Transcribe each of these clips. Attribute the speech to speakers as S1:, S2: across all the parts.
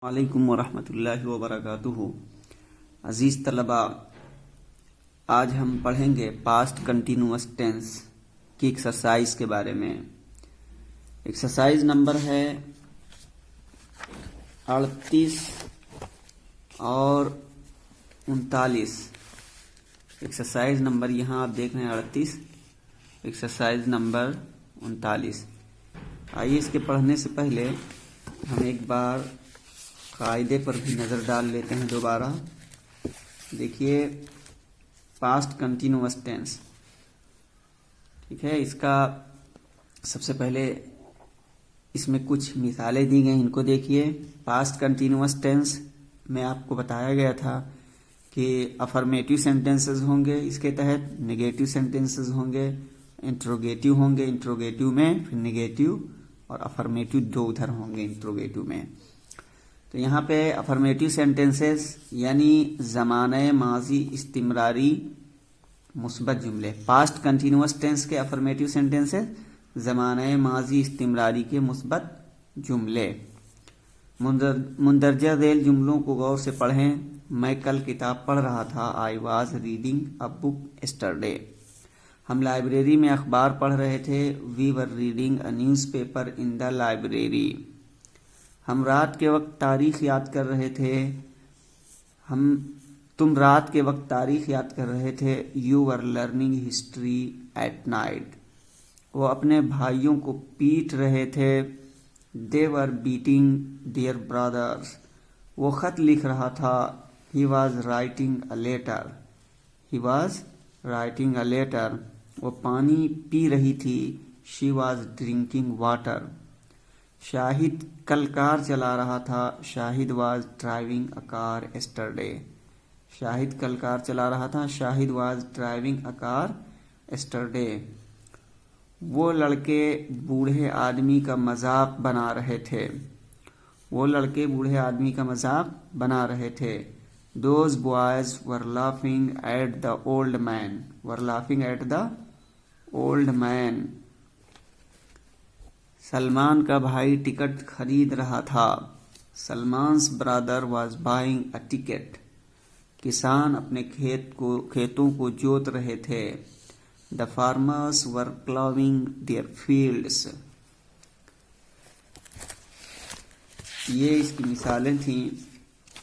S1: वालेकुम वरहमतुल्लाहि वबरकातुहू। अज़ीज़ तलबा, आज हम पढ़ेंगे पास्ट कंटिन्यूअस टेंस की एक्सरसाइज के बारे में। एक्सरसाइज नंबर है 38 और 39। एक्सरसाइज नंबर यहाँ आप देख रहे हैं 38, एक्सरसाइज नंबर 39। आइए इसके पढ़ने से पहले हम एक बार कायदे पर भी नज़र डाल लेते हैं दोबारा। देखिए, पास्ट कंटिन्यूअस टेंस, ठीक है। इसका सबसे पहले इसमें कुछ मिसालें दी गई, इनको देखिए। पास्ट कंटिन्यूअस टेंस में आपको बताया गया था कि अफर्मेटिव सेंटेंसेस होंगे, इसके तहत नेगेटिव सेंटेंसेस होंगे, इंट्रोगेटिव होंगे, इंट्रोगेटिव में फिर नेगेटिव और अफर्मेटिव दो उधर होंगे इंट्रोगेटिव में। तो यहाँ पे अफर्मेटिव सेंटेंसेस यानी ज़माने माजी इस्तिमरारी मुस्बत जुमले। पास्ट कंटिन्यूअस टेंस के अफर्मेटिव सेंटेंसेस ज़माने माजी इस्तिमरारी के मुस्बत जुमले। मुंदरजा झेल जुमलों को गौर से पढ़ें। मैं कल किताब पढ़ रहा था। I was reading a book yesterday. हम लाइब्रेरी में अखबार पढ़ रहे थे। We were reading a newspaper in the library. हम रात के वक्त तारीख याद कर रहे थे। तुम रात के वक्त तारीख याद कर रहे थे। You were learning history at night. वो अपने भाइयों को पीट रहे थे। They were beating their brothers. वो खत लिख रहा था। He was writing a letter. He was writing a letter. वो पानी पी रही थी। She was drinking water. Shahid कल कार चला रहा था। Shahid was driving a car yesterday. Shahid कल कार चला रहा था। Shahid was driving a car yesterday. वो लड़के बूढ़े आदमी का मजाक बना रहे थे। वो लड़के बूढ़े आदमी का मजाक बना रहे थे। Those boys were laughing at the old man. Were laughing at the old man. Salman का भाई टिकट खरीद रहा था। Salman's brother was buying a ticket. किसान अपने खेतों को जोत रहे थे। The farmers were ploughing their fields. ये इसकी मिसालें थीं।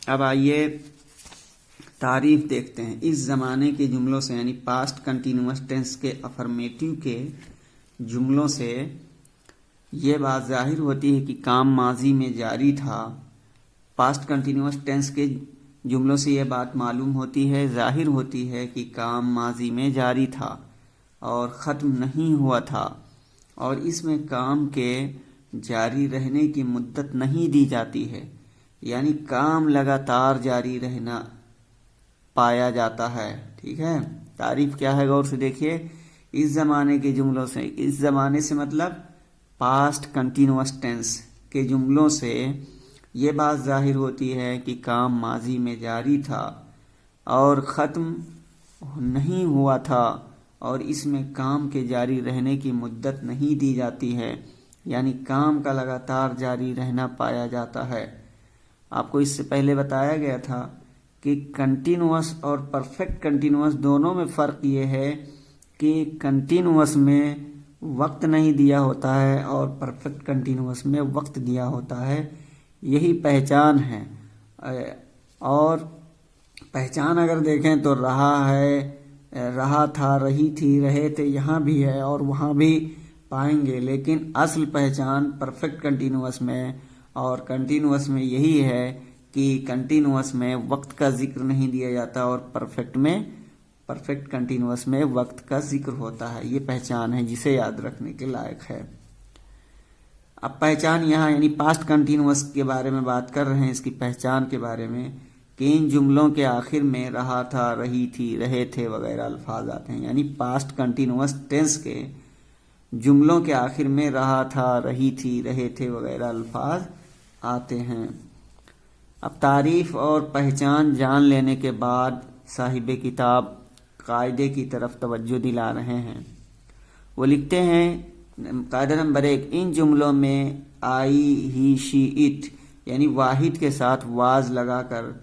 S1: अब आइए तारीफ देखते हैं। इस जमाने के जुमलों से यानी पास्ट कंटिन्यूअस टेंस के अफर्मेटिव के जुमलों से ये बात जाहिर होती है कि काम माजी में जारी था। पास्ट कंटिन्यूअस टेंस के जुमलों से ये बात मालूम होती है, जाहिर होती है कि काम माजी में जारी था और ख़त्म नहीं हुआ था, और इसमें काम के जारी रहने की मुद्दत नहीं दी जाती है, यानी काम लगातार जारी रहना पाया जाता है। ठीक है। तारीफ क्या है, गौर से देखिए। इस जमाने के जुमलों से, इस जमाने से मतलब पास्ट कंटिन्यूअस टेंस के जुमलों से ये बात जाहिर होती है कि काम माजी में जारी था और ख़त्म नहीं हुआ था, और इसमें काम के जारी रहने की मुद्दत नहीं दी जाती है, यानी काम का लगातार जारी रहना पाया जाता है। आपको इससे पहले बताया गया था कि कंटिन्यूअस और परफेक्ट कंटिन्यूअस दोनों में फ़र्क ये है कि कंटिन्यूअस में वक्त नहीं दिया होता है और परफेक्ट कंटिन्यूअस में वक्त दिया होता है। यही पहचान है। और पहचान अगर देखें तो रहा है, रहा था, रही थी, रहे थे, यहाँ भी है और वहाँ भी पाएंगे, लेकिन असल पहचान परफेक्ट कंटिन्यूअस में और कंटिन्यूअस में यही है कि कंटिन्यूअस में वक्त का जिक्र नहीं दिया जाता और परफेक्ट कंटिन्यूअस में वक्त का जिक्र होता है। ये पहचान है जिसे याद रखने के लायक है। अब पहचान यहाँ यानी पास्ट कंटिन्यूअस के बारे में बात कर रहे हैं, इसकी पहचान के बारे में, कि इन जुमलों के आखिर में रहा था, रही थी, रहे थे वगैरह अल्फाज आते हैं। यानी पास्ट कंटिन्यूअस टेंस के जुमलों के आखिर में रहा था, रही थी, रहे थे वगैरह अल्फाज आते हैं। अब तारीफ और पहचान जान लेने के बाद साहिब किताब कायदे की तरफ तवज्जो दिला रहे हैं। वो लिखते हैं कायदा नंबर 1, इन जुमलों में आई, ही, शी, इट यानी वाहिद के साथ वाज लगाकर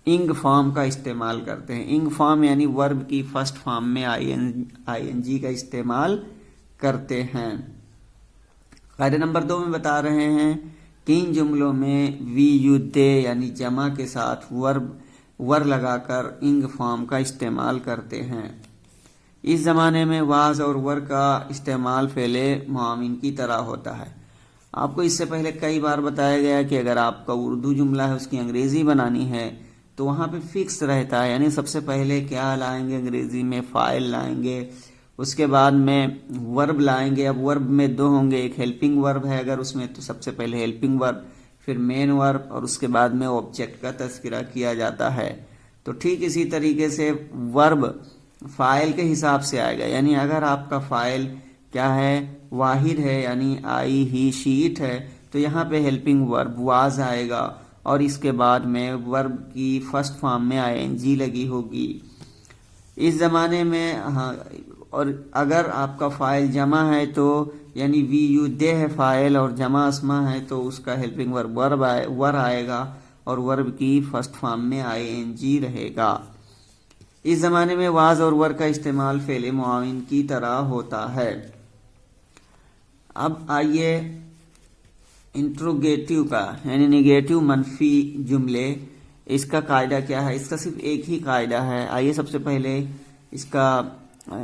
S1: इंग फॉर्म का इस्तेमाल करते हैं। इंग फॉर्म यानी वर्ब की फर्स्ट फॉर्म में आईएनजी का इस्तेमाल करते हैं। कायदे नंबर 2 में बता रहे हैं कि इन जुमलों में वी यू दे यानी जमा के साथ वर लगाकर इंग फॉर्म का इस्तेमाल करते हैं। इस जमाने में वाज और वर का इस्तेमाल फेले मुआविन की तरह होता है। आपको इससे पहले कई बार बताया गया कि अगर आपका उर्दू जुमला है उसकी अंग्रेजी बनानी है तो वहां पे फिक्स रहता है, यानी सबसे पहले क्या लाएंगे अंग्रेजी में, फाइल लाएंगे, उसके बाद में वर्ब लाएंगे। अब वर्ब में 2 होंगे, एक हेल्पिंग वर्ब है अगर उसमें तो सबसे पहले हेल्पिंग वर्ब, फिर मेन वर्ब और उसके बाद में ऑब्जेक्ट का तस्करा किया जाता है। तो ठीक इसी तरीके से वर्ब फाइल के हिसाब से आएगा, यानी अगर आपका फाइल क्या है, वाहिद है यानी आई ही शी इट है, तो यहाँ पे हेल्पिंग वर्ब वाज आएगा और इसके बाद में वर्ब की फर्स्ट फॉर्म में आईएनजी लगी होगी। इस जमाने में हाँ, और अगर आपका फाइल जमा है तो यानी वी यू दे है फाइल और जमा अस्मा है तो उसका हेल्पिंग वर्ब वर आएगा और वर्ब की फर्स्ट फॉर्म में आईएनजी रहेगा। इस जमाने में वाज और वर का इस्तेमाल फेले मुआविन की तरह होता है। अब आइए इंट्रोगेटिव का यानी निगेटिव मनफी जुमले, इसका कायदा क्या है। इसका सिर्फ एक ही कायदा है। आइए सबसे पहले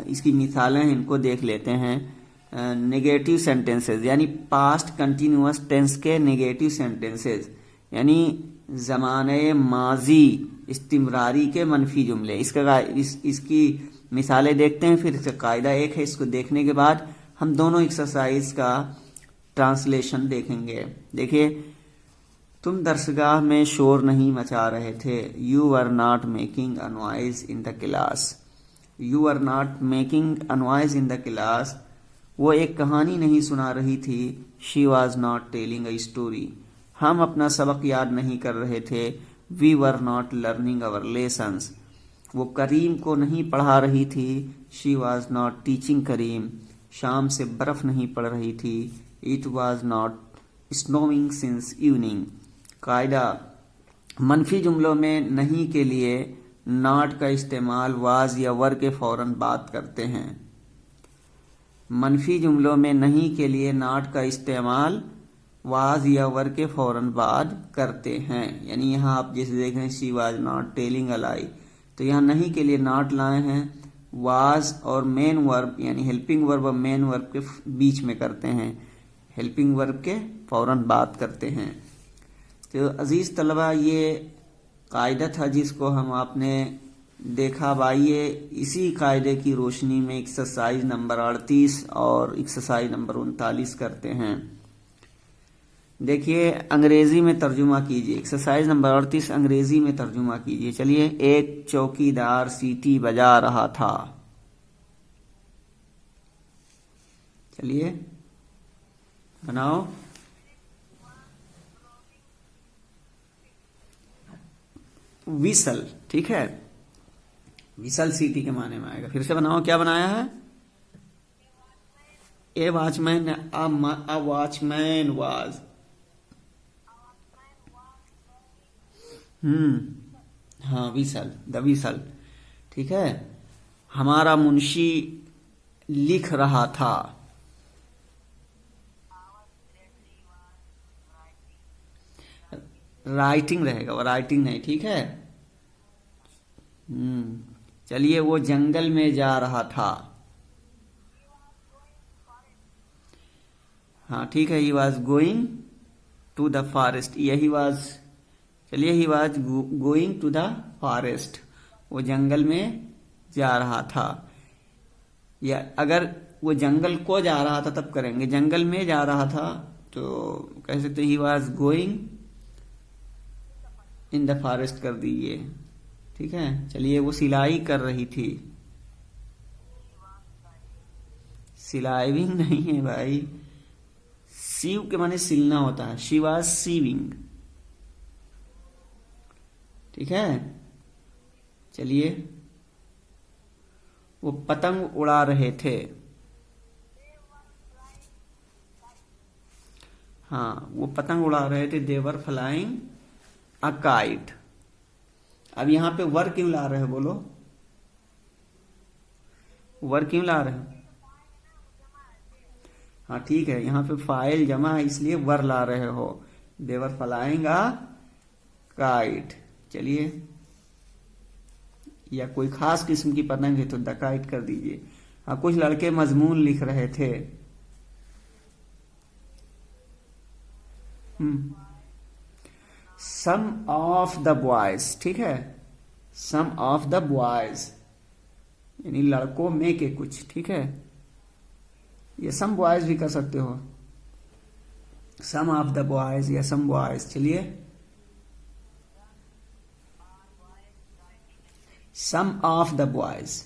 S1: इसकी मिसालें इनको देख लेते हैं। नेगेटिव सेंटेंसेस यानी पास्ट कंटिन्यूअस टेंस के नेगेटिव सेंटेंसेस यानी ज़माने माजी इस्तिमरारी के मनफी जुमले। इसकी मिसालें देखते हैं, फिर इसका कायदा एक है। इसको देखने के बाद हम दोनों एक्सरसाइज का ट्रांसलेशन देखेंगे। देखिए, तुम दरसगाह में शोर नहीं मचा रहे थे। You are not making a noise in the class. You are not making a noise in the class. वो एक कहानी नहीं सुना रही थी। She was not telling a story. हम अपना सबक याद नहीं कर रहे थे। We were not learning our lessons. वो करीम को नहीं पढ़ा रही थी। She was not teaching Karim. शाम से बर्फ नहीं पड़ रही थी। It was not snowing since evening. कायदा, मनफी जुमलों में नहीं के लिए नॉट का इस्तेमाल वाज या वर के फौरन बाद करते हैं। मनफी जुमलों में नहीं के लिए नॉट का इस्तेमाल वाज या वर के फौरन बाद करते हैं। यानी यहाँ आप जैसे देख रहे हैं she was not telling a lie, तो यहाँ नहीं के लिए नॉट लाए हैं। वाज और मेन वर्ब यानी हेल्पिंग वर्ब और मेन वर्ब के बीच में करते हैं, हेल्पिंग वर्ब के फौरन बात करते हैं। तो अजीज तलबा, ये कायदा था जिसको हम आपने देखा। आइए इसी कायदे की रोशनी में एक्सरसाइज नंबर 38 और एक्सरसाइज नंबर 39 करते हैं। देखिए, अंग्रेजी में तर्जुमा कीजिए। एक्सरसाइज नंबर 38 अंग्रेजी में तर्जुमा कीजिए। चलिए, एक चौकीदार सीटी बजा रहा था। चलिए बनाओ। विसल, ठीक है, विसल सीटी के माने में आएगा। फिर से बनाओ, क्या बनाया है। ए वॉचमैन, अ वॉचमैन वाज। हाँ, विसल, द विसल, ठीक है। हमारा मुंशी लिख रहा था। राइटिंग रहेगा, वो राइटिंग नहीं, ठीक है। चलिए, वो जंगल में जा रहा था। हाँ, ठीक है, he was going to the forest. यही वॉज, चलिए, he was going to the forest. वो जंगल में जा रहा था। या अगर वो जंगल को जा रहा था तब करेंगे, जंगल में जा रहा था तो कह सकते ही was going in the forest कर दीजिए, ठीक है। चलिए, वो सिलाई कर रही थी। सिलाइविंग नहीं है भाई, सीव के माने सिलना होता है। शी वॉज सीविंग, ठीक है। चलिए, वो पतंग उड़ा रहे थे। हाँ, वो पतंग उड़ा रहे थे, देवर फ्लाइंग अ काइट। अब यहां पे वर क्यों ला रहे हो, बोलो, वर क्यों ला रहे हो? हाँ ठीक है, यहाँ पे फाइल जमा है इसलिए वर ला रहे हो। देवर फ्लाइंग अ काइट। चलिए, या कोई खास किस्म की पतंग है तो द काइट कर दीजिए। हाँ, कुछ लड़के मजमून लिख रहे थे। सम ऑफ द बॉयज, ठीक है, सम ऑफ द बॉयज यानी लड़कों में के कुछ, ठीक है। ये सम बॉयज भी कर सकते हो, सम ऑफ द बॉयज या सम बॉयज। चलिए, some of the boys,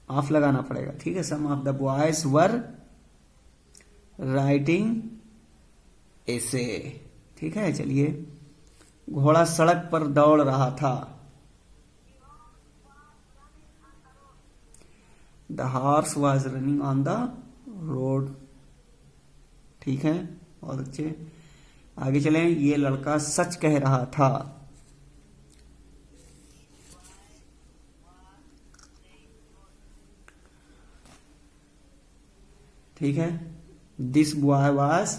S1: of लगाना पड़ेगा, ठीक है। Some of the boys were writing essay, ठीक है। चलिए, घोड़ा सड़क पर दौड़ रहा था। The horse was running on the road, ठीक है, बहुत अच्छे। आगे चलें, ये लड़का सच कह रहा था। ठीक है, दिस बॉय वॉज,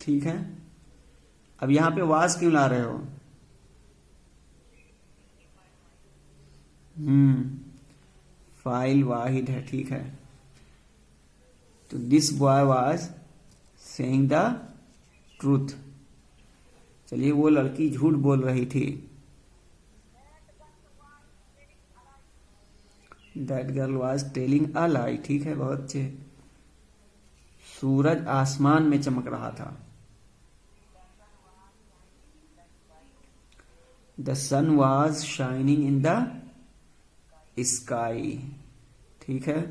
S1: ठीक है। अब यहां पे वाज क्यों ला रहे हो? फाइल वाहिद है, ठीक है। तो this boy was saying the truth. चलिए, वो लड़की झूठ बोल रही थी। That girl was telling a lie, ठीक है, बहुत अच्छे। सूरज आसमान में चमक रहा था। The sun was shining in the sky, ठीक है।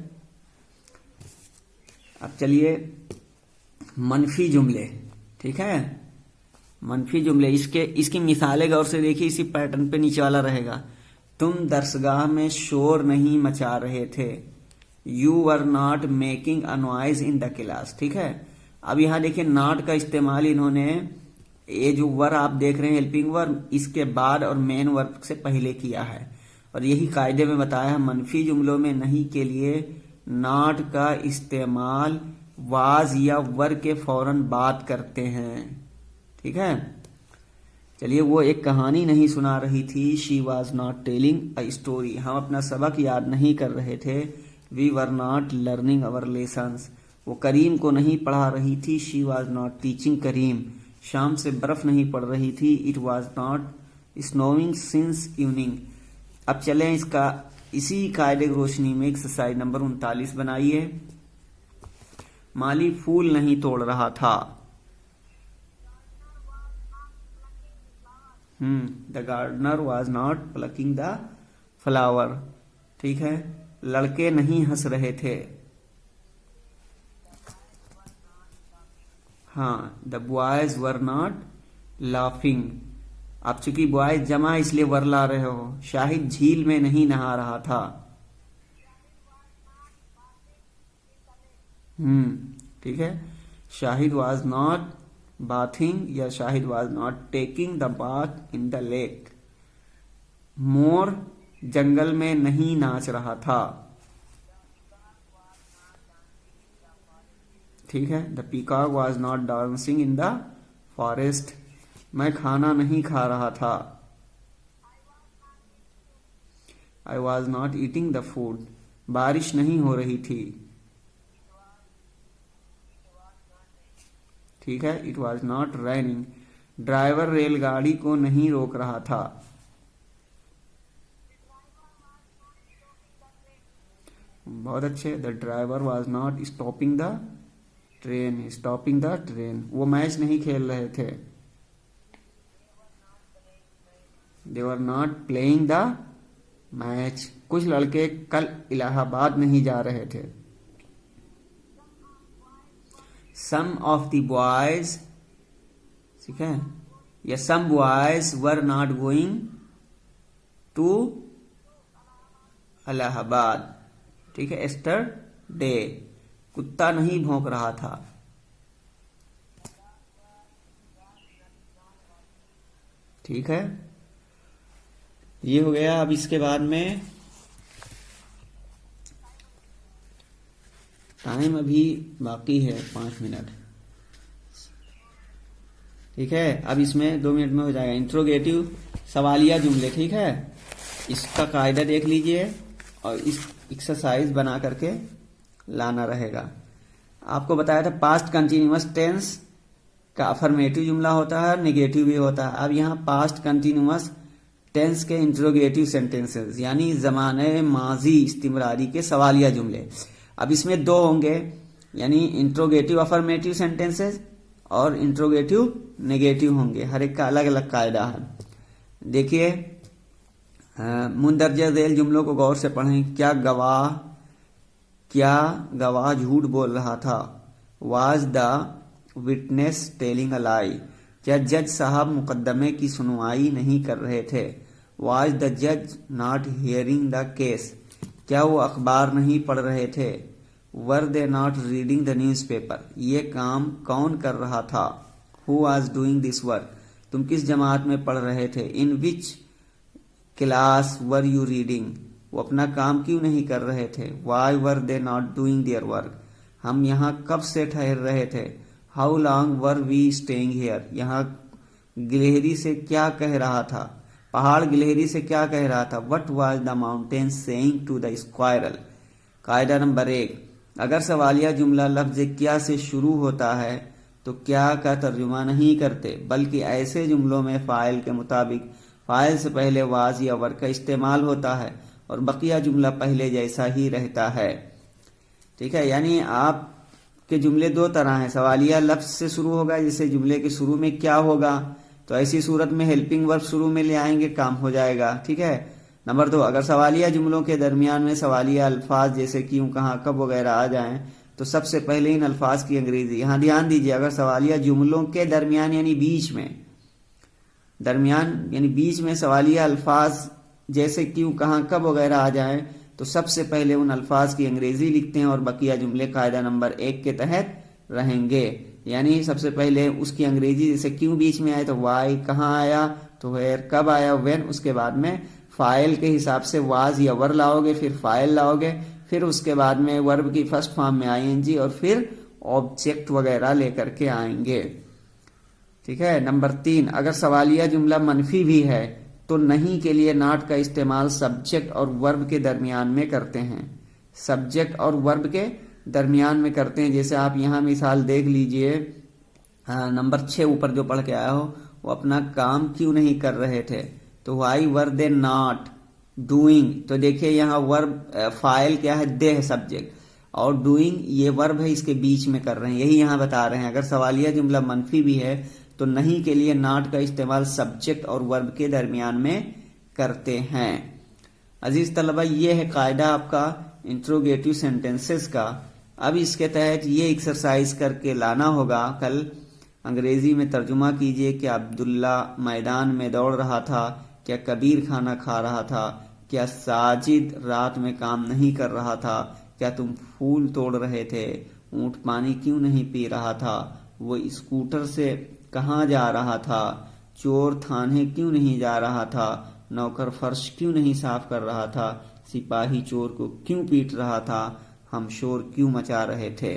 S1: अब चलिए, मनफी जुमले, ठीक है, मनफी जुमले। इसकी मिसालें गौर से देखिए, इसी पैटर्न पे नीचे वाला रहेगा। तुम दरसगाह में शोर नहीं मचा रहे थे। You were not making a noise in the class, ठीक है। अब यहां देखिए, नॉट का इस्तेमाल इन्होंने, ये जो वर आप देख रहे हैं हेल्पिंग वर्ब, इसके बाद और मेन वर्ब से पहले किया है। और यही कायदे में बताया है, मनफी जुमलों में नहीं के लिए नॉट का इस्तेमाल वाज या वर के फौरन बात करते हैं, ठीक है। चलिए, वो एक कहानी नहीं सुना रही थी। She was not telling a story, हम अपना सबक याद नहीं कर रहे थे। We were not learning our lessons, वो करीम को नहीं पढ़ा रही थी। She was not teaching Karim, शाम से बर्फ नहीं पड़ रही थी। It was not snowing since evening. अब चलें, इसी कायदे की रोशनी में एक्सरसाइज नंबर 39 बनाइए। माली फूल नहीं तोड़ रहा था। The gardener was not plucking the flower, ठीक है। लड़के नहीं हंस रहे थे। हाँ, the boys were not laughing. अब चूंकि बॉयज जमा इसलिए वर ला रहे हो। शाहिद झील में नहीं नहा रहा था। ठीक है, शाहिद वॉज नॉट बाथिंग या Shahid was not taking the bath in the lake. मोर जंगल में नहीं नाच रहा था, ठीक है। The peacock was not dancing in the forest. मैं खाना नहीं खा रहा था। I was not eating the food. बारिश नहीं हो रही थी, ठीक है। It was not raining. Driver रेलगाड़ी को नहीं रोक रहा था। बहुत अच्छे। The driver was not stopping the train. Stopping the train, वो मैच नहीं खेल रहे थे। They were not playing the match. कुछ लड़के कल इलाहाबाद नहीं जा रहे थे। सम ऑफ द बॉयज, ठीक है, या some boys were not going to Allahabad, ठीक है, एस्टरडे, कुत्ता नहीं भौंक रहा था। ठीक है, ये हो गया। अब इसके बाद में टाइम अभी बाकी है 5 मिनट। ठीक है, अब इसमें 2 मिनट में हो जाएगा। इंट्रोगेटिव सवालिया जुमले, ठीक है, इसका कायदा देख लीजिए और इस एक्सरसाइज बना करके लाना रहेगा। आपको बताया था पास्ट कंटिन्यूअस टेंस का अफर्मेटिव जुमला होता है, नेगेटिव भी होता है। अब यहाँ पास्ट कंटिन्यूअस टेंस के इंट्रोगेटिव सेंटेंसेस यानी जमाने माजी इस्तिमरारी के सवालिया जुमले। अब इसमें 2 होंगे, यानी इंट्रोगेटिव अफर्मेटिव सेंटेंसेस और इंट्रोगेटिव नेगेटिव होंगे। हर एक का अलग अलग कायदा है। देखिए, मुंदरजा झेल जुमलों को गौर से पढ़ें। क्या गवाह झूठ बोल रहा था? Was the witness telling a lie? क्या जज साहब मुकदमे की सुनवाई नहीं कर रहे थे? वाज द जज नॉट हियरिंग द केस? क्या वो अखबार नहीं पढ़ रहे थे? Were they not reading the newspaper? ये काम कौन कर रहा था? Who was doing this work? तुम किस जमात में पढ़ रहे थे? In which class were you reading? वो अपना काम क्यों नहीं कर रहे थे? Why were they not doing their work? हम यहाँ कब से ठहर रहे थे? How long were we staying here? यहाँ गिलहरी से क्या कह रहा था? पहाड़ गिलहरी से क्या कह रहा था? What was the mountain saying to the squirrel? कायदा नंबर 1, अगर सवालिया जुमला लफ्ज क्या से शुरू होता है तो क्या का तर्जुमा नहीं करते, बल्कि ऐसे जुमलों में फाइल के मुताबिक फाइल से पहले वाज या वर का इस्तेमाल होता है और बकिया जुमला पहले जैसा ही रहता है। ठीक है, यानी आपके जुमले 2 तरह हैं। सवालिया लफ्ज से शुरू होगा, जिससे जुमले के शुरू में क्या होगा, तो ऐसी सूरत में हेल्पिंग वर्ब शुरू में ले आएंगे, काम हो जाएगा। ठीक है। नंबर 2, अगर सवालिया जुमलों के दरमियान में सवालिया अल्फाज जैसे क्यों, कहाँ, कब वगैरह आ जाएं तो सबसे पहले इन अल्फाज की अंग्रेजी। यहाँ ध्यान दीजिए, अगर सवालिया जुमलों के दरमियान यानी बीच में, दरमियान यानी बीच में सवालिया अल्फाज जैसे क्यों, कहाँ, कब वगैरह आ जाएं तो सबसे पहले उन अल्फाज की अंग्रेजी लिखते हैं और बकिया जुमले कायदा नंबर 1 के तहत रहेंगे। यानी सबसे पहले उसकी अंग्रेजी, जैसे क्यों बीच में आए तो वाई, कहाँ आया तो वेयर, कब आया व्हेन, उसके बाद में फाइल के हिसाब से वाज या वर लाओगे, फिर फाइल लाओगे, फिर उसके बाद में वर्ब की फर्स्ट फॉर्म में आईएनजी और फिर ऑब्जेक्ट वगैरह लेकर के आएंगे। ठीक है। नंबर 3, अगर सवालिया जुमला मनफी भी है तो नहीं के लिए नॉट का इस्तेमाल सब्जेक्ट और वर्ब के दरमियान में करते हैं। सब्जेक्ट और वर्ब के दरमियान में करते हैं। जैसे आप यहाँ मिसाल देख लीजिए, नंबर 6 ऊपर जो पढ़ के आया हो, वो अपना काम क्यों नहीं कर रहे थे, तो Y were they not doing? तो देखिए यहाँ वर्ब, फाइल क्या है, दे है सब्जेक्ट, और डूइंग ये वर्ब है, इसके बीच में कर रहे हैं। यही यहाँ बता रहे हैं, अगर सवालिया जुमला मनफी भी है तो नहीं के लिए नॉट का इस्तेमाल सब्जेक्ट और वर्ब के दरमियान में करते हैं। अजीज तलबा, ये है कायदा आपका इंट्रोगेटिव सेंटेंसेस का। अब इसके तहत ये एक्सरसाइज करके लाना होगा। कल अंग्रेजी में तर्जुमा कीजिए कि अब्दुल्ला मैदान में दौड़ रहा था, क्या कबीर खाना खा रहा था, क्या साजिद रात में काम नहीं कर रहा था, क्या तुम फूल तोड़ रहे थे, ऊंट पानी क्यों नहीं पी रहा था, वो स्कूटर से कहाँ जा रहा था, चोर थाने क्यों नहीं जा रहा था, नौकर फर्श क्यों नहीं साफ कर रहा था, सिपाही चोर को क्यों पीट रहा था, हम शोर क्यों मचा रहे थे।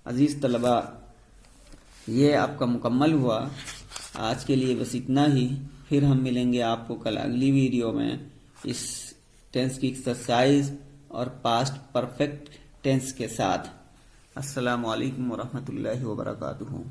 S1: अजीज तलबा, ये आपका मुकम्मल हुआ। आज के लिए बस इतना ही। फिर हम मिलेंगे आपको कल अगली वीडियो में इस टेंस की एक्सरसाइज और पास्ट परफेक्ट टेंस के साथ। अस्सलामु अलैकुम वरहमतुल्लाहि वबरकातुहू।